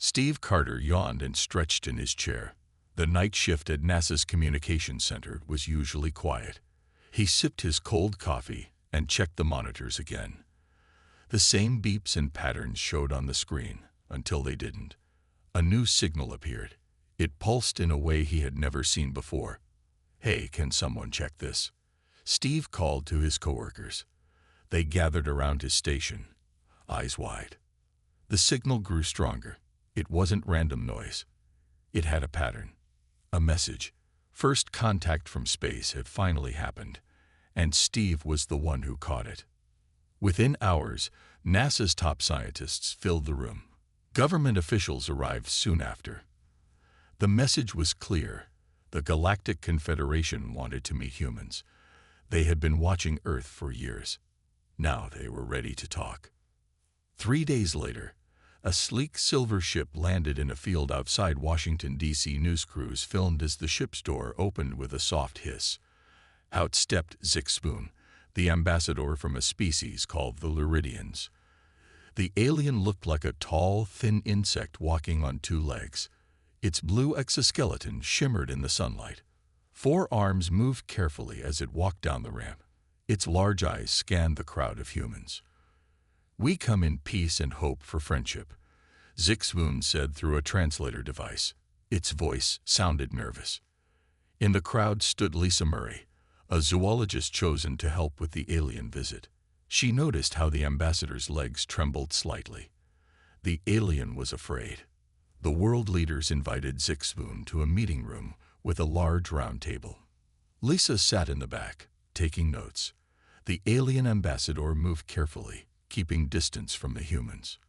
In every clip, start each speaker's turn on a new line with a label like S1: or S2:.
S1: Steve Carter yawned and stretched in his chair. The night shift at NASA's Communications Center was usually quiet. He sipped his cold coffee and checked the monitors again. The same beeps and patterns showed on the screen until they didn't. A new signal appeared. It pulsed in a way he had never seen before. "Hey, can someone check this?" Steve called to his coworkers. They gathered around his station, eyes wide. The signal grew stronger. It wasn't random noise. It had a pattern, a message. First contact from space had finally happened, and Steve was the one who caught it. Within hours, NASA's top scientists filled the room. Government officials arrived soon after. The message was clear. The Galactic Confederation wanted to meet humans. They had been watching Earth for years. Now they were ready to talk. 3 days later, a sleek silver ship landed in a field outside Washington, D.C. News crews filmed as the ship's door opened with a soft hiss. Out stepped Zixpoon, the ambassador from a species called the Luridians. The alien looked like a tall, thin insect walking on 2 legs. Its blue exoskeleton shimmered in the sunlight. 4 arms moved carefully as it walked down the ramp. Its large eyes scanned the crowd of humans. "We come in peace and hope for friendship," Zixpoon said through a translator device. Its voice sounded nervous. In the crowd stood Lisa Murray, a zoologist chosen to help with the alien visit. She noticed how the ambassador's legs trembled slightly. The alien was afraid. The world leaders invited Zixpoon to a meeting room with a large round table. Lisa sat in the back, taking notes. The alien ambassador moved carefully, keeping distance from the humans.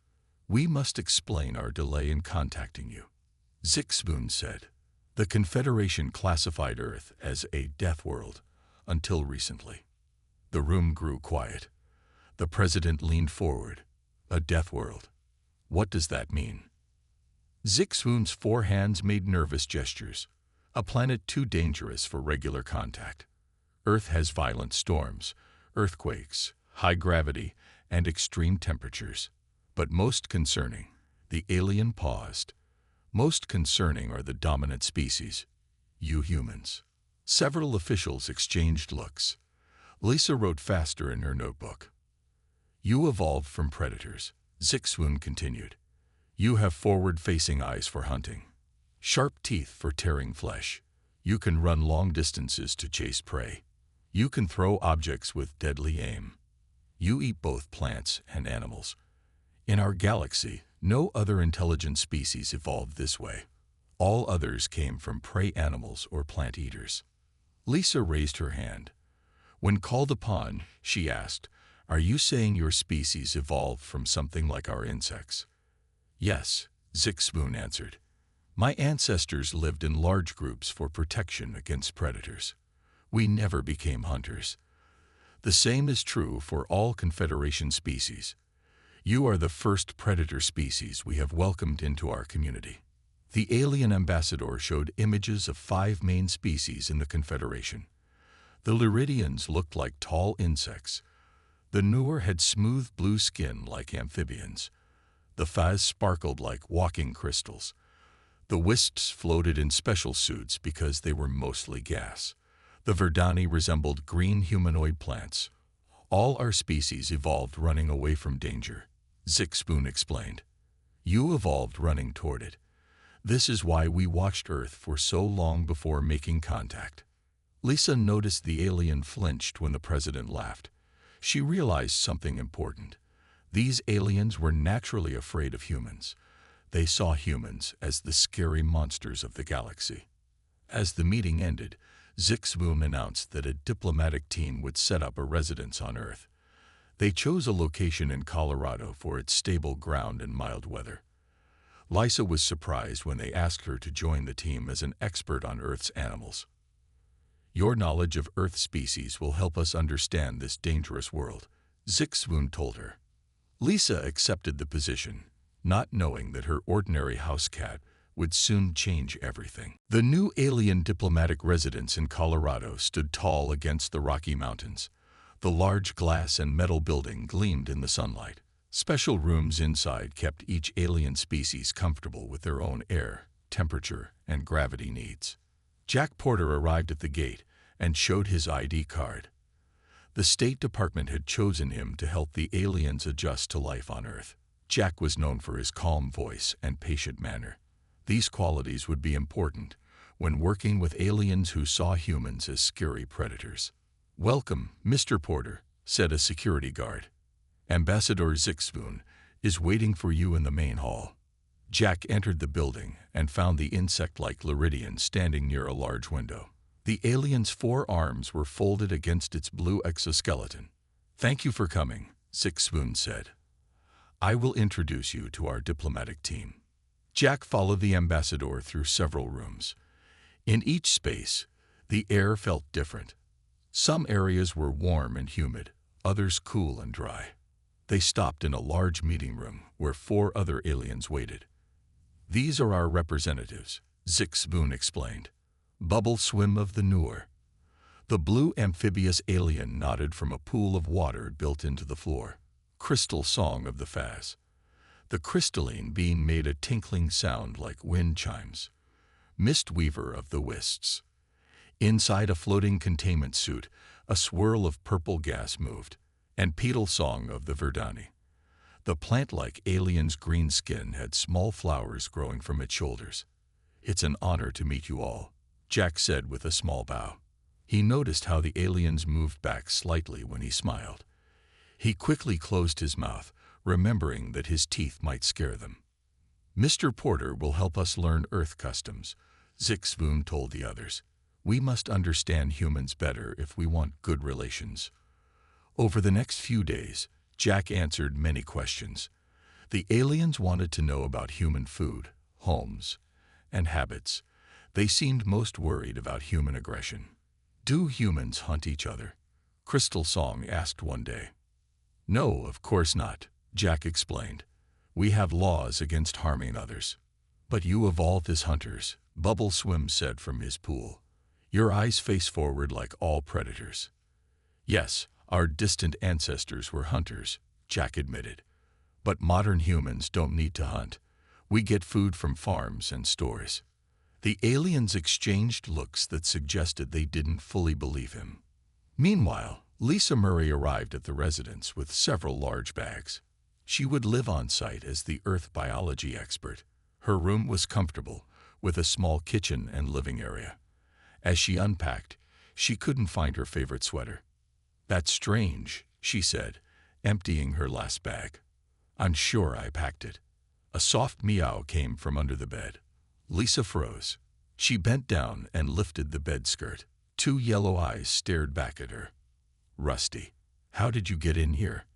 S1: "We must explain our delay in contacting you," Zixpoon said. "The Confederation classified Earth as a Deathworld until recently." The room grew quiet. The president leaned forward. "A Deathworld? What does that mean?" Zixpoon's 4 hands made nervous gestures. "A planet too dangerous for regular contact. Earth has violent storms, earthquakes, high gravity, and extreme temperatures. But most concerning," the alien paused, "most concerning are the dominant species, you humans." Several officials exchanged looks. Lisa wrote faster in her notebook. "You evolved from predators," Zixpoon continued. "You have forward-facing eyes for hunting, sharp teeth for tearing flesh. You can run long distances to chase prey. You can throw objects with deadly aim. You eat both plants and animals. In our galaxy, no other intelligent species evolved this way. All others came from prey animals or plant eaters." Lisa raised her hand. When called upon, she asked, "Are you saying your species evolved from something like our insects?" "Yes," Zixpoon answered. "My ancestors lived in large groups for protection against predators. We never became hunters. The same is true for all Confederation species. You are the first predator species we have welcomed into our community." The alien ambassador showed images of 5 main species in the Confederation. The Luridians looked like tall insects. The Noor had smooth blue skin like amphibians. The Faz sparkled like walking crystals. The Wisps floated in special suits because they were mostly gas. The Verdani resembled green humanoid plants. "All our species evolved running away from danger," Zixpoon explained. "You evolved running toward it. This is why we watched Earth for so long before making contact." Lisa noticed the alien flinched when the president laughed. She realized something important. These aliens were naturally afraid of humans. They saw humans as the scary monsters of the galaxy. As the meeting ended, Zixpoon announced that a diplomatic team would set up a residence on Earth. They chose a location in Colorado for its stable ground and mild weather. Lisa was surprised when they asked her to join the team as an expert on Earth's animals. "Your knowledge of Earth species will help us understand this dangerous world," Zixpoon told her. Lisa accepted the position, not knowing that her ordinary house cat would soon change everything. The new alien diplomatic residence in Colorado stood tall against the Rocky Mountains. The large glass and metal building gleamed in the sunlight. Special rooms inside kept each alien species comfortable with their own air, temperature, and gravity needs. Jack Porter arrived at the gate and showed his ID card. The State Department had chosen him to help the aliens adjust to life on Earth. Jack was known for his calm voice and patient manner. These qualities would be important when working with aliens who saw humans as scary predators. "Welcome, Mr. Porter," said a security guard. "Ambassador Zixvoon is waiting for you in the main hall." Jack entered the building and found the insect-like Liridian standing near a large window. The alien's 4 arms were folded against its blue exoskeleton. "Thank you for coming," Zixvoon said. "I will introduce you to our diplomatic team." Jack followed the ambassador through several rooms. In each space, the air felt different. Some areas were warm and humid, others cool and dry. They stopped in a large meeting room where 4 other aliens waited. "These are our representatives," Zixvoon explained. "Bubble Swim of the Noor." The blue amphibious alien nodded from a pool of water built into the floor. "Crystal Song of the Faz." The crystalline being made a tinkling sound like wind chimes. "Mist Weaver of the Wisps." Inside a floating containment suit, a swirl of purple gas moved. "And Petal Song of the Verdani." The plant-like alien's green skin had small flowers growing from its shoulders. "It's an honor to meet you all," Jack said with a small bow. He noticed how the aliens moved back slightly when he smiled. He quickly closed his mouth, remembering that his teeth might scare them. "Mr. Porter will help us learn Earth customs," Zixvoon told the others. "We must understand humans better if we want good relations." Over the next few days, Jack answered many questions. The aliens wanted to know about human food, homes, and habits. They seemed most worried about human aggression. "Do humans hunt each other?" Crystal Song asked one day. "No, of course not," Jack explained. "We have laws against harming others." "But you evolved as hunters," Bubble Swim said from his pool. "Your eyes face forward like all predators." "Yes, our distant ancestors were hunters," Jack admitted. "But modern humans don't need to hunt. We get food from farms and stores." The aliens exchanged looks that suggested they didn't fully believe him. Meanwhile, Lisa Murray arrived at the residence with several large bags. She would live on site as the Earth biology expert. Her room was comfortable, with a small kitchen and living area. As she unpacked, she couldn't find her favorite sweater. "That's strange," she said, emptying her last bag. "I'm sure I packed it." A soft meow came from under the bed. Lisa froze. She bent down and lifted the bed skirt. 2 yellow eyes stared back at her. "Rusty, how did you get in here?"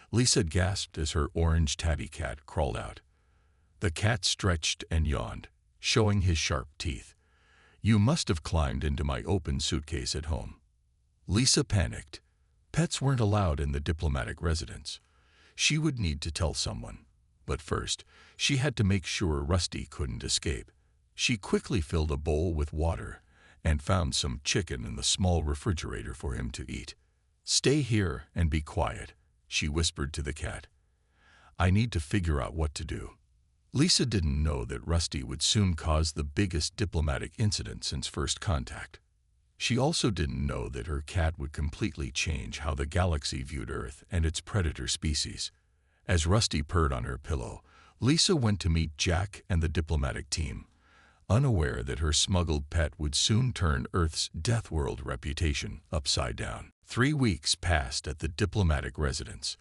S1: Lisa gasped as her orange tabby cat crawled out. The cat stretched and yawned, showing his sharp teeth. "You must have climbed into my open suitcase at home." Lisa panicked. Pets weren't allowed in the diplomatic residence. She would need to tell someone. But first, she had to make sure Rusty couldn't escape. She quickly filled a bowl with water and found some chicken in the small refrigerator for him to eat. "Stay here and be quiet," she whispered to the cat. "I need to figure out what to do." Lisa didn't know that Rusty would soon cause the biggest diplomatic incident since first contact. She also didn't know that her cat would completely change how the galaxy viewed Earth and its predator species. As Rusty purred on her pillow, Lisa went to meet Jack and the diplomatic team, unaware that her smuggled pet would soon turn Earth's Deathworld reputation upside down. 3 weeks passed at the diplomatic residence.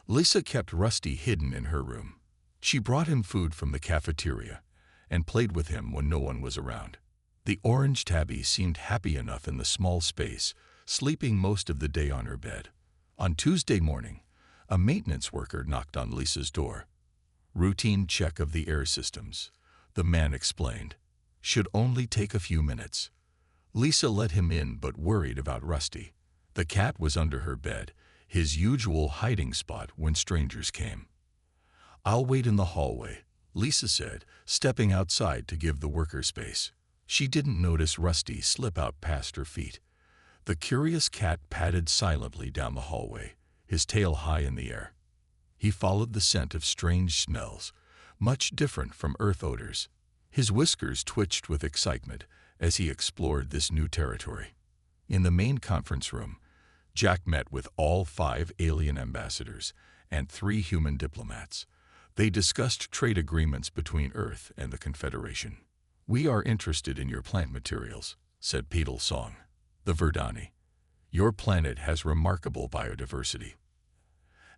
S1: Lisa kept Rusty hidden in her room. She brought him food from the cafeteria and played with him when no one was around. The orange tabby seemed happy enough in the small space, sleeping most of the day on her bed. On Tuesday morning, a maintenance worker knocked on Lisa's door. "Routine check of the air systems," the man explained. "Should only take a few minutes." Lisa let him in but worried about Rusty. The cat was under her bed, his usual hiding spot when strangers came. "I'll wait in the hallway," Lisa said, stepping outside to give the worker space. She didn't notice Rusty slip out past her feet. The curious cat padded silently down the hallway, his tail high in the air. He followed the scent of strange smells, much different from Earth odors. His whiskers twitched with excitement as he explored this new territory. In the main conference room, Jack met with all 5 alien ambassadors and 3 human diplomats. They discussed trade agreements between Earth and the Confederation. "We are interested in your plant materials," said Petal Song, the Verdani. "Your planet has remarkable biodiversity."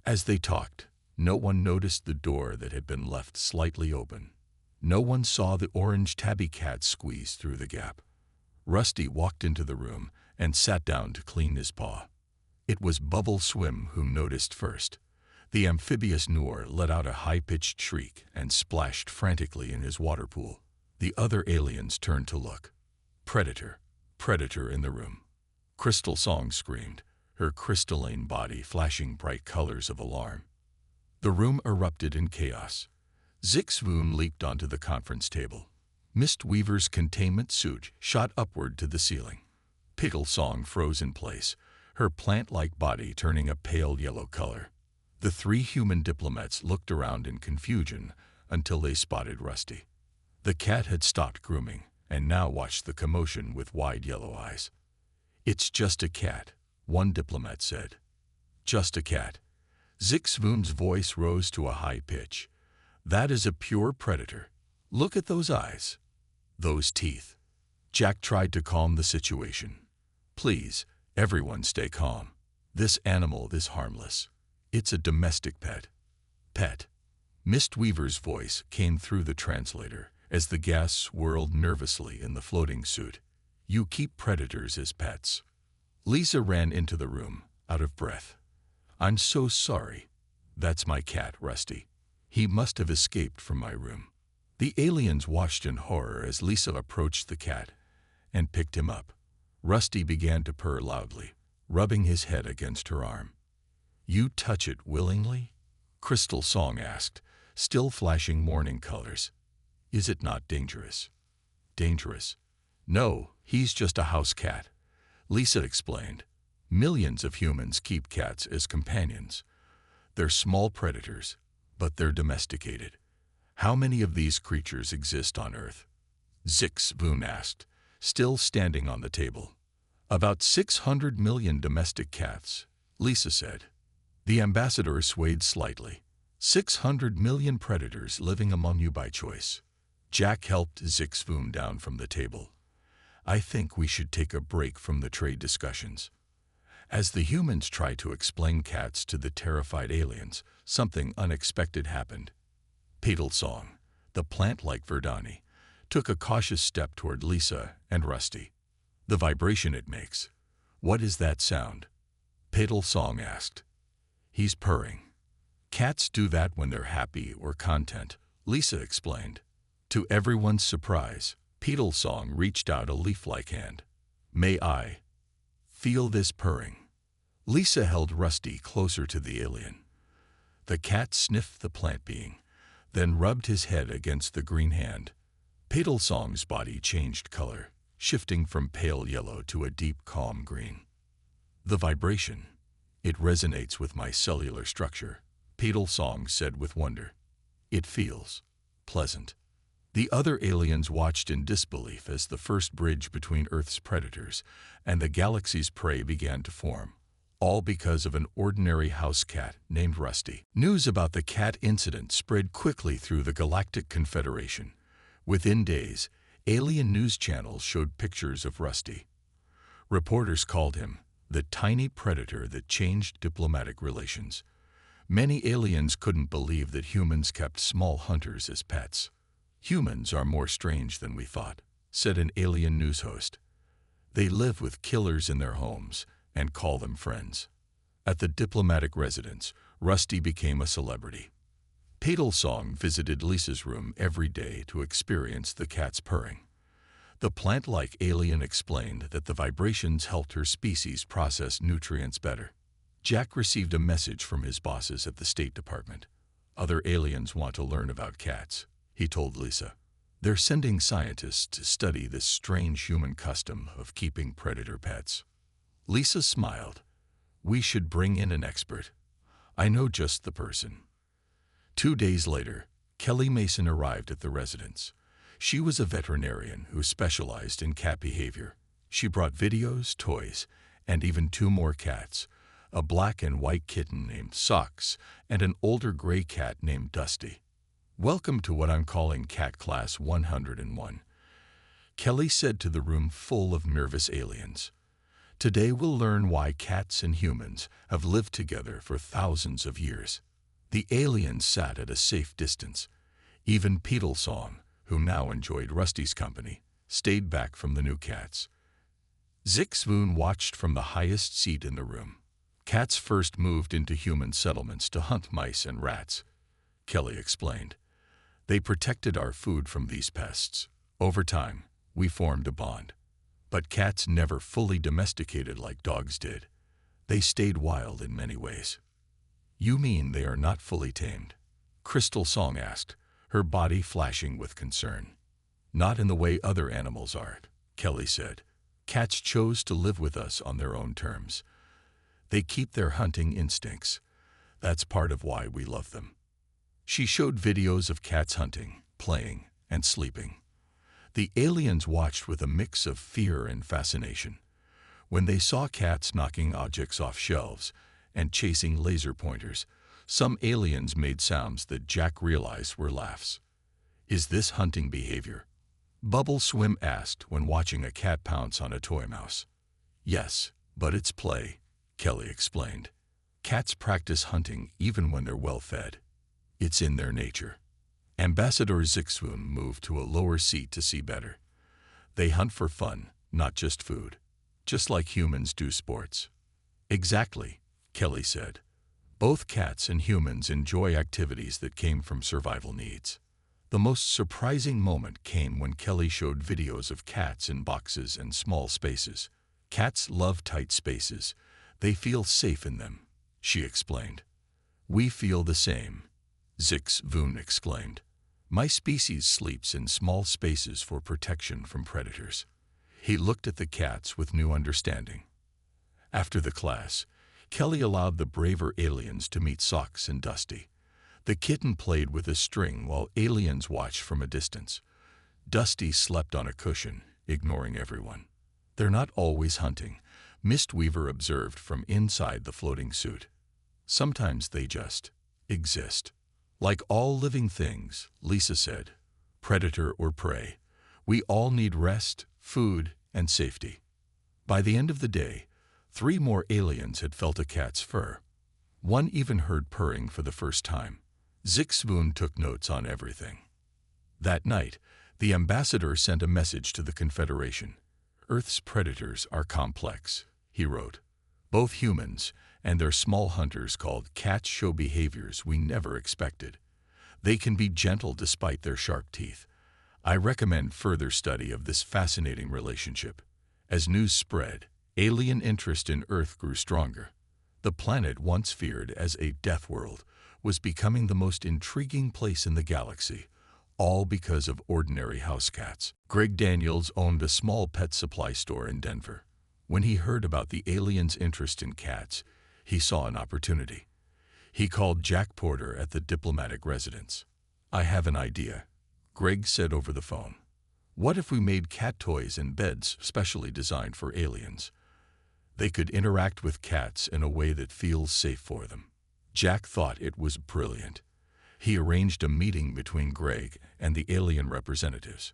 S1: As they talked, no one noticed the door that had been left slightly open. No one saw the orange tabby cat squeeze through the gap. Rusty walked into the room and sat down to clean his paw. It was Bubble Swim who noticed first. The amphibious Noor let out a high-pitched shriek and splashed frantically in his water pool. The other aliens turned to look. "Predator! Predator in the room!" Crystal Song screamed, her crystalline body flashing bright colors of alarm. The room erupted in chaos. Zixvoon leaped onto the conference table. Mistweaver's containment suit shot upward to the ceiling. Petal Song froze in place, her plant-like body turning a pale yellow color. The 3 human diplomats looked around in confusion until they spotted Rusty. The cat had stopped grooming and now watched the commotion with wide yellow eyes. "It's just a cat," one diplomat said. "Just a cat." Zixvoon's voice rose to a high pitch. "That is a pure predator. Look at those eyes. Those teeth." Jack tried to calm the situation. "Please, everyone stay calm. This animal is harmless. It's a domestic pet." "Pet?" Mistweaver's voice came through the translator as the gas swirled nervously in the floating suit. "You keep predators as pets." Lisa ran into the room, out of breath. "I'm so sorry. That's my cat, Rusty. He must have escaped from my room." The aliens watched in horror as Lisa approached the cat and picked him up. Rusty began to purr loudly, rubbing his head against her arm. "You touch it willingly?" Crystal Song asked, still flashing morning colors. "Is it not dangerous?" "Dangerous? No, he's just a house cat," Lisa explained. "Millions of humans keep cats as companions. They're small predators, but they're domesticated. How many of these creatures exist on Earth?" Zixvoon asked, still standing on the table. "About 600 million domestic cats," Lisa said. The ambassador swayed slightly. 600 million predators living among you by choice." Jack helped Zixvoon down from the table. "I think we should take a break from the trade discussions." As the humans tried to explain cats to the terrified aliens, something unexpected happened. Petal Song, the plant-like Verdani, took a cautious step toward Lisa and Rusty. "The vibration it makes. What is that sound?" Petal Song asked. "He's purring. Cats do that when they're happy or content," Lisa explained. To everyone's surprise, Petal Song reached out a leaf-like hand. "May I feel this purring?" Lisa held Rusty closer to the alien. The cat sniffed the plant being, then rubbed his head against the green hand. Petal Song's body changed color, shifting from pale yellow to a deep calm green. "The vibration. It resonates with my cellular structure," Petal Song said with wonder. "It feels pleasant." The other aliens watched in disbelief as the first bridge between Earth's predators and the galaxy's prey began to form, all because of an ordinary house cat named Rusty. News about the cat incident spread quickly through the Galactic Confederation. Within days, alien news channels showed pictures of Rusty. Reporters called him the tiny predator that changed diplomatic relations. Many aliens couldn't believe that humans kept small hunters as pets. "Humans are more strange than we thought," said an alien news host. "They live with killers in their homes and call them friends." At the diplomatic residence, Rusty became a celebrity. Petal Song visited Lisa's room every day to experience the cat's purring. The plant-like alien explained that the vibrations helped her species process nutrients better. Jack received a message from his bosses at the State Department. "Other aliens want to learn about cats," he told Lisa. "They're sending scientists to study this strange human custom of keeping predator pets." Lisa smiled. "We should bring in an expert. I know just the person." 2 days later, Kelly Mason arrived at the residence. She was a veterinarian who specialized in cat behavior. She brought videos, toys, and even 2 more cats, a black and white kitten named Socks and an older gray cat named Dusty. "Welcome to what I'm calling Cat Class 101," Kelly said to the room full of nervous aliens. "Today we'll learn why cats and humans have lived together for thousands of years." The aliens sat at a safe distance. Even Peedlesong, who now enjoyed Rusty's company, stayed back from the new cats. Zixvoon watched from the highest seat in the room. "Cats first moved into human settlements to hunt mice and rats," Kelly explained. "They protected our food from these pests. Over time, we formed a bond. But cats never fully domesticated like dogs did. They stayed wild in many ways." "You mean they are not fully tamed?" Crystal Song asked, her body flashing with concern. "Not in the way other animals are," Kelly said. "Cats chose to live with us on their own terms. They keep their hunting instincts. That's part of why we love them." She showed videos of cats hunting, playing, and sleeping. The aliens watched with a mix of fear and fascination. When they saw cats knocking objects off shelves and chasing laser pointers, some aliens made sounds that Jack realized were laughs. "Is this hunting behavior?" Bubble Swim asked when watching a cat pounce on a toy mouse. "Yes, but it's play," Kelly explained. "Cats practice hunting even when they're well fed. It's in their nature." Ambassador Zixvoon moved to a lower seat to see better. "They hunt for fun, not just food. Just like humans do sports." "Exactly," Kelly said. "Both cats and humans enjoy activities that came from survival needs." The most surprising moment came when Kelly showed videos of cats in boxes and small spaces. "Cats love tight spaces. They feel safe in them," she explained. "We feel the same," Zixvoon exclaimed. "My species sleeps in small spaces for protection from predators." He looked at the cats with new understanding. After the class, Kelly allowed the braver aliens to meet Socks and Dusty. The kitten played with a string while aliens watched from a distance. Dusty slept on a cushion, ignoring everyone. "They're not always hunting," Mistweaver observed from inside the floating suit. "Sometimes they just exist. Like all living things," Lisa said. "Predator or prey, we all need rest, food, and safety." By the end of the day, 3 more aliens had felt a cat's fur. One even heard purring for the first time. Zixvoon took notes on everything. That night, the ambassador sent a message to the Confederation. "Earth's predators are complex," he wrote. "Both humans and their small hunters called cats show behaviors we never expected. They can be gentle despite their sharp teeth. I recommend further study of this fascinating relationship." As news spread, alien interest in Earth grew stronger. The planet once feared as a death world was becoming the most intriguing place in the galaxy, all because of ordinary house cats. Greg Daniels owned a small pet supply store in Denver. When he heard about the aliens' interest in cats, he saw an opportunity. He called Jack Porter at the diplomatic residence. "I have an idea," Greg said over the phone. "What if we made cat toys and beds specially designed for aliens? They could interact with cats in a way that feels safe for them." Jack thought it was brilliant. He arranged a meeting between Greg and the alien representatives.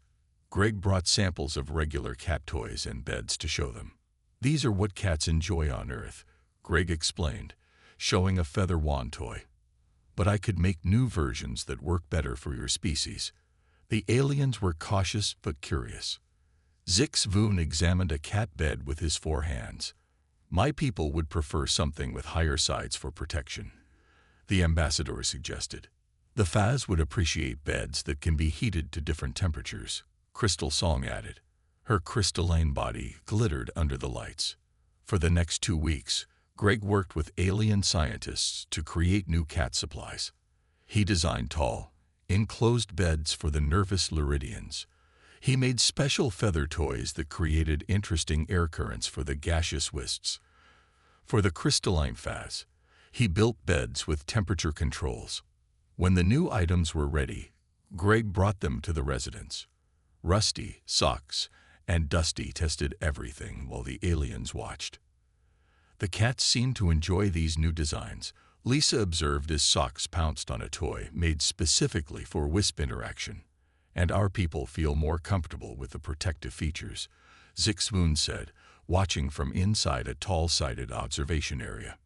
S1: Greg brought samples of regular cat toys and beds to show them. "These are what cats enjoy on Earth," Greg explained, showing a feather wand toy. "But I could make new versions that work better for your species." The aliens were cautious but curious. Zixvoon examined a cat bed with his 4 hands. "My people would prefer something with higher sides for protection," the ambassador suggested. "The Faz would appreciate beds that can be heated to different temperatures," Crystal Song added. Her crystalline body glittered under the lights. For the next 2 weeks, Greg worked with alien scientists to create new cat supplies. He designed tall, enclosed beds for the nervous Luridians. He made special feather toys that created interesting air currents for the gaseous wisps. For the crystalline Faz, he built beds with temperature controls. When the new items were ready, Greg brought them to the residence. Rusty, Socks, and Dusty tested everything while the aliens watched. The cats seemed to enjoy these new designs. Lisa observed as Socks pounced on a toy made specifically for wisp interaction. And our people feel more comfortable with the protective features, Zixwoon said, watching from inside a tall-sided observation area.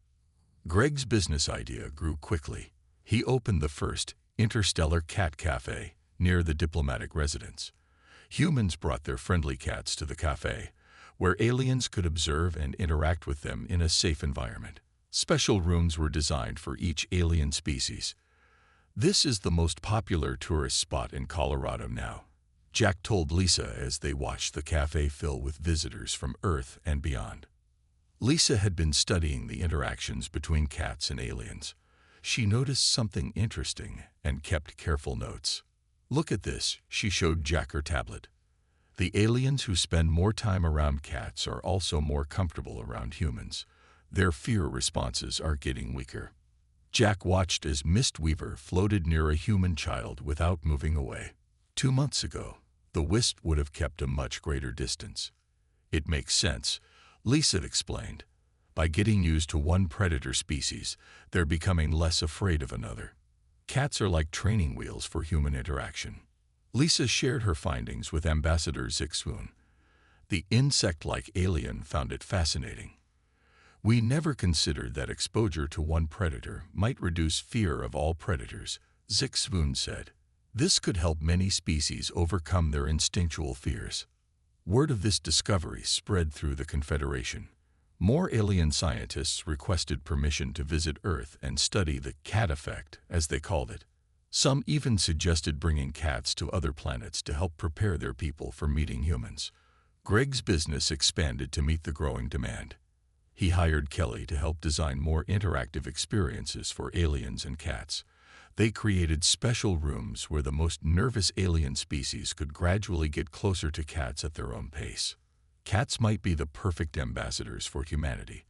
S1: Greg's business idea grew quickly. He opened the first interstellar cat cafe near the diplomatic residence. Humans brought their friendly cats to the cafe, where aliens could observe and interact with them in a safe environment. Special rooms were designed for each alien species. This is the most popular tourist spot in Colorado now, Jack told Lisa as they watched the cafe fill with visitors from Earth and beyond. Lisa had been studying the interactions between cats and aliens. She noticed something interesting and kept careful notes. Look at this, she showed Jack her tablet. The aliens who spend more time around cats are also more comfortable around humans. Their fear responses are getting weaker. Jack watched as Mistweaver floated near a human child without moving away. 2 months ago, the wisp would have kept a much greater distance. It makes sense, Lisa explained. By getting used to one predator species, they're becoming less afraid of another. Cats are like training wheels for human interaction. Lisa shared her findings with Ambassador Zixwoon. The insect-like alien found it fascinating. We never considered that exposure to one predator might reduce fear of all predators, Zixwoon said. This could help many species overcome their instinctual fears. Word of this discovery spread through the Confederation. More alien scientists requested permission to visit Earth and study the cat effect, as they called it. Some even suggested bringing cats to other planets to help prepare their people for meeting humans. Greg's business expanded to meet the growing demand. He hired Kelly to help design more interactive experiences for aliens and cats. They created special rooms where the most nervous alien species could gradually get closer to cats at their own pace. Cats might be the perfect ambassadors for humanity,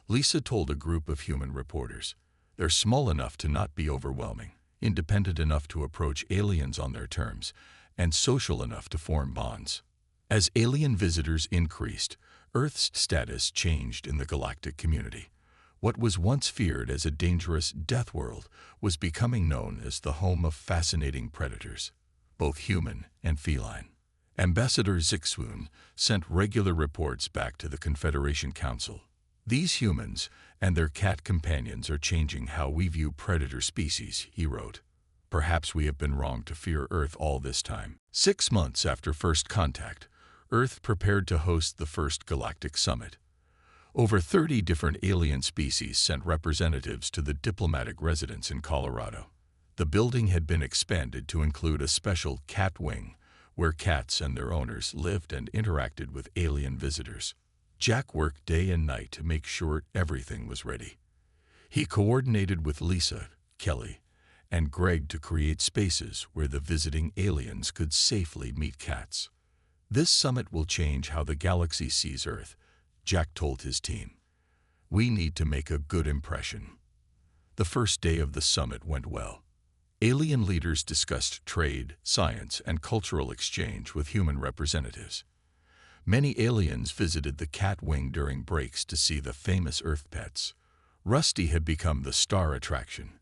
S1: Lisa told a group of human reporters. They're small enough to not be overwhelming, independent enough to approach aliens on their terms, and social enough to form bonds. As alien visitors increased, Earth's status changed in the galactic community. What was once feared as a dangerous Deathworld was becoming known as the home of fascinating predators, both human and feline. Ambassador Zixwoon sent regular reports back to the Confederation Council. These humans and their cat companions are changing how we view predator species, he wrote. Perhaps we have been wrong to fear Earth all this time. 6 months after first contact, Earth prepared to host the first Galactic Summit. Over 30 different alien species sent representatives to the diplomatic residence in Colorado. The building had been expanded to include a special cat wing, where cats and their owners lived and interacted with alien visitors. Jack worked day and night to make sure everything was ready. He coordinated with Lisa, Kelly, and Greg to create spaces where the visiting aliens could safely meet cats. This summit will change how the galaxy sees Earth, Jack told his team. We need to make a good impression. The first day of the summit went well. Alien leaders discussed trade, science, and cultural exchange with human representatives. Many aliens visited the cat wing during breaks to see the famous Earth pets. Rusty had become the star attraction.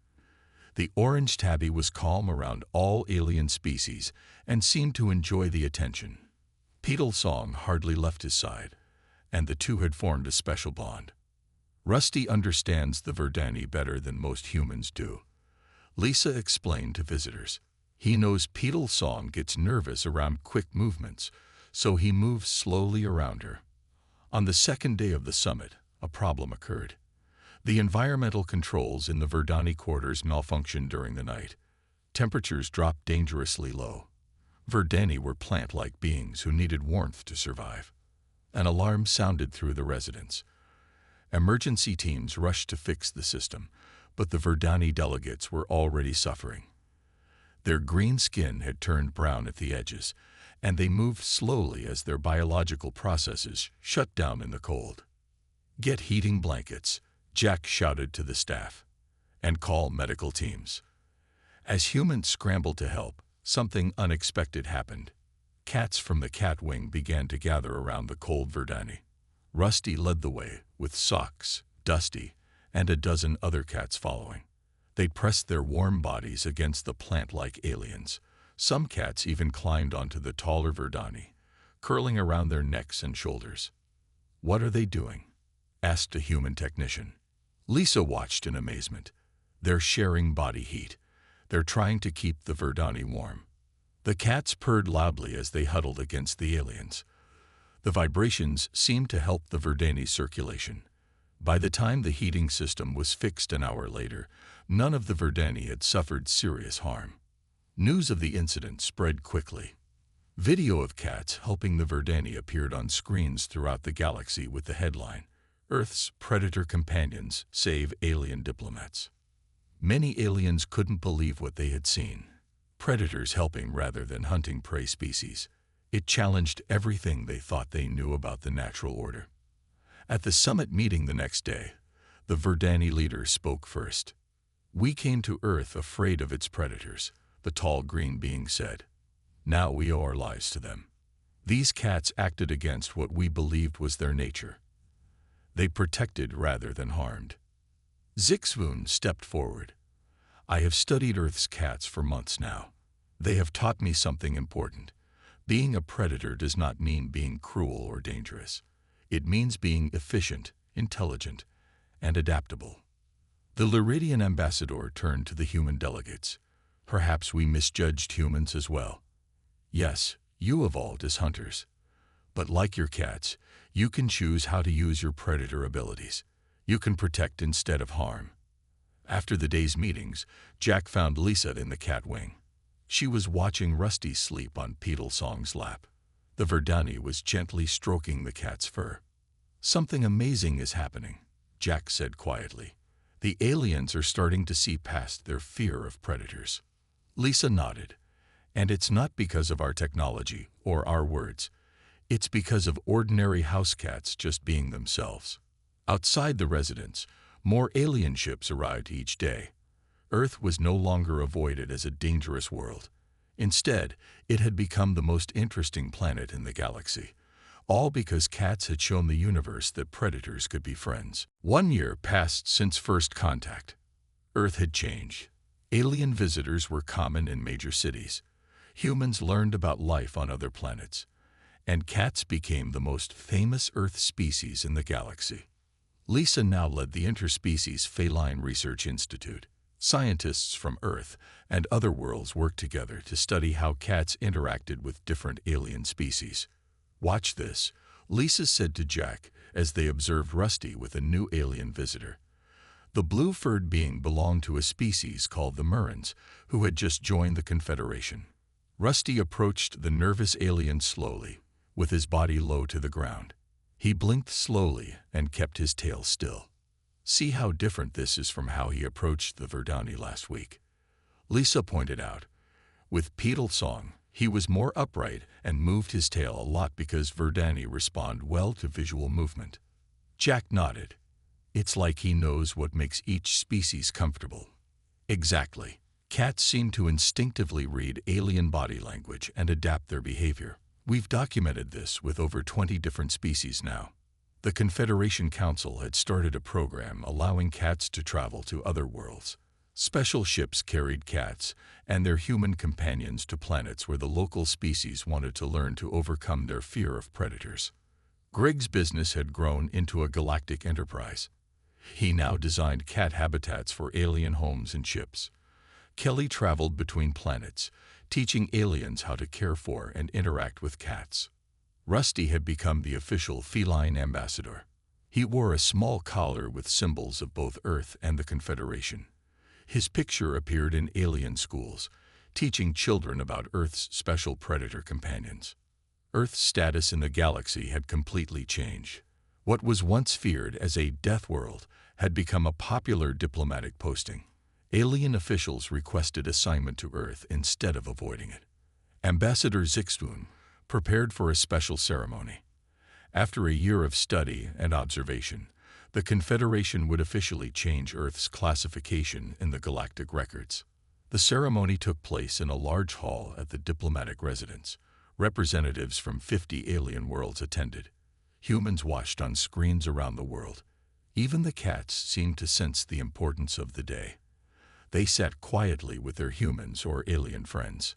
S1: The orange tabby was calm around all alien species and seemed to enjoy the attention. Petal Song hardly left his side, and the two had formed a special bond. Rusty understands the Verdani better than most humans do, Lisa explained to visitors. He knows Petal Song gets nervous around quick movements, so he moves slowly around her. On the second day of the summit, a problem occurred. The environmental controls in the Verdani quarters malfunctioned during the night. Temperatures dropped dangerously low. Verdani were plant-like beings who needed warmth to survive. An alarm sounded through the residence. Emergency teams rushed to fix the system, but the Verdani delegates were already suffering. Their green skin had turned brown at the edges, and they moved slowly as their biological processes shut down in the cold. "Get heating blankets," Jack shouted to the staff, "and call medical teams." As humans scrambled to help, something unexpected happened. Cats from the cat wing began to gather around the cold Verdani. Rusty led the way, with Socks, Dusty, and a dozen other cats following. They pressed their warm bodies against the plant-like aliens. Some cats even climbed onto the taller Verdani, curling around their necks and shoulders. "What are they doing?" asked a human technician. Lisa watched in amazement. "They're sharing body heat. They're trying to keep the Verdani warm." The cats purred loudly as they huddled against the aliens. The vibrations seemed to help the Verdani's circulation. By the time the heating system was fixed an hour later, none of the Verdani had suffered serious harm. News of the incident spread quickly. Video of cats helping the Verdani appeared on screens throughout the galaxy with the headline, "Earth's Predator Companions Save Alien Diplomats." Many aliens couldn't believe what they had seen. Predators helping rather than hunting prey species. It challenged everything they thought they knew about the natural order. At the summit meeting the next day, the Verdani leader spoke first. "We came to Earth afraid of its predators," the tall green being said. "Now we owe our lives to them. These cats acted against what we believed was their nature. They protected rather than harmed." Zixvoon stepped forward. "I have studied Earth's cats for months now. They have taught me something important. Being a predator does not mean being cruel or dangerous. It means being efficient, intelligent, and adaptable." The Lyridian ambassador turned to the human delegates. "Perhaps we misjudged humans as well. Yes, you evolved as hunters. But like your cats, you can choose how to use your predator abilities. You can protect instead of harm." After the day's meetings, Jack found Lisa in the cat wing. She was watching Rusty sleep on Petalsong's lap. The Verdani was gently stroking the cat's fur. "Something amazing is happening," Jack said quietly. "The aliens are starting to see past their fear of predators." Lisa nodded. "And it's not because of our technology or our words. It's because of ordinary house cats just being themselves." Outside the residence, more alien ships arrived each day. Earth was no longer avoided as a dangerous world. Instead, it had become the most interesting planet in the galaxy, all because cats had shown the universe that predators could be friends. 1 year passed since first contact. Earth had changed. Alien visitors were common in major cities. Humans learned about life on other planets. And cats became the most famous Earth species in the galaxy. Lisa now led the Interspecies Feline Research Institute. Scientists from Earth and other worlds worked together to study how cats interacted with different alien species. "Watch this," Lisa said to Jack as they observed Rusty with a new alien visitor. The blue-furred being belonged to a species called the Murrans, who had just joined the Confederation. Rusty approached the nervous alien slowly, with his body low to the ground. He blinked slowly and kept his tail still. "See how different this is from how he approached the Verdani last week," Lisa pointed out. With Petalsong, he was more upright and moved his tail a lot because Verdani respond well to visual movement. Jack nodded. "It's like he knows what makes each species comfortable." Exactly. Cats seem to instinctively read alien body language and adapt their behavior. We've documented this with over 20 different species now. The Confederation Council had started a program allowing cats to travel to other worlds. Special ships carried cats and their human companions to planets where the local species wanted to learn to overcome their fear of predators. Greg's business had grown into a galactic enterprise. He now designed cat habitats for alien homes and ships. Kelly traveled between planets, teaching aliens how to care for and interact with cats. Rusty had become the official feline ambassador. He wore a small collar with symbols of both Earth and the Confederation. His picture appeared in alien schools, teaching children about Earth's special predator companions. Earth's status in the galaxy had completely changed. What was once feared as a death world had become a popular diplomatic posting. Alien officials requested assignment to Earth instead of avoiding it. Ambassador Zixvoon prepared for a special ceremony. After a year of study and observation, the Confederation would officially change Earth's classification in the galactic records. The ceremony took place in a large hall at the diplomatic residence. Representatives from 50 alien worlds attended. Humans watched on screens around the world. Even the cats seemed to sense the importance of the day. They sat quietly with their humans or alien friends.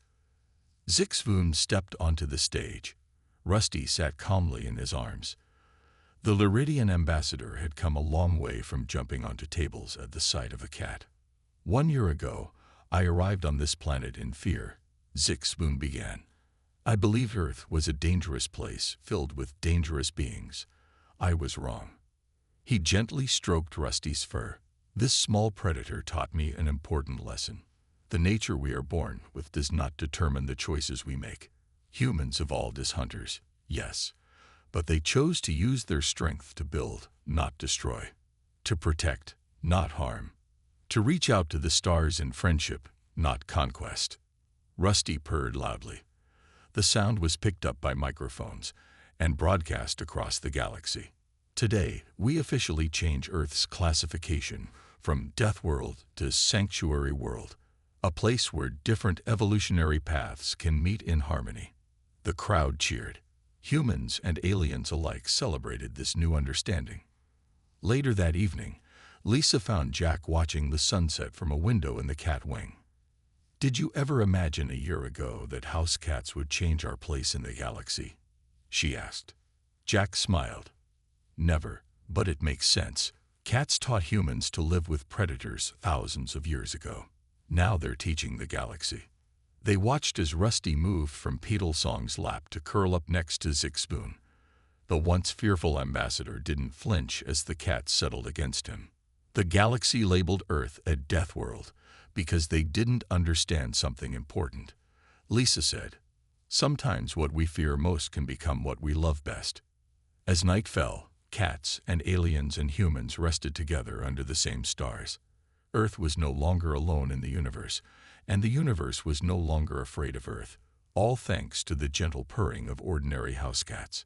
S1: Zixvoon stepped onto the stage. Rusty sat calmly in his arms. The Luridian ambassador had come a long way from jumping onto tables at the sight of a cat. 1 year ago, I arrived on this planet in fear, Zixvoon began. I believed Earth was a dangerous place filled with dangerous beings. I was wrong. He gently stroked Rusty's fur. This small predator taught me an important lesson. The nature we are born with does not determine the choices we make. Humans evolved as hunters, yes, but they chose to use their strength to build, not destroy. To protect, not harm. To reach out to the stars in friendship, not conquest. Rusty purred loudly. The sound was picked up by microphones and broadcast across the galaxy. Today, we officially change Earth's classification from Deathworld to Sanctuary World, a place where different evolutionary paths can meet in harmony. The crowd cheered. Humans and aliens alike celebrated this new understanding. Later that evening, Lisa found Jack watching the sunset from a window in the cat wing. Did you ever imagine a year ago that house cats would change our place in the galaxy? She asked. Jack smiled. Never, but it makes sense. Cats taught humans to live with predators thousands of years ago. Now they're teaching the galaxy. They watched as Rusty moved from Petalsong's lap to curl up next to Zixvoon. The once fearful ambassador didn't flinch as the cat settled against him. The galaxy labeled Earth a death world because they didn't understand something important. Lisa said, "Sometimes what we fear most can become what we love best." As night fell, cats and aliens and humans rested together under the same stars. Earth was no longer alone in the universe, and the universe was no longer afraid of Earth, all thanks to the gentle purring of ordinary house cats.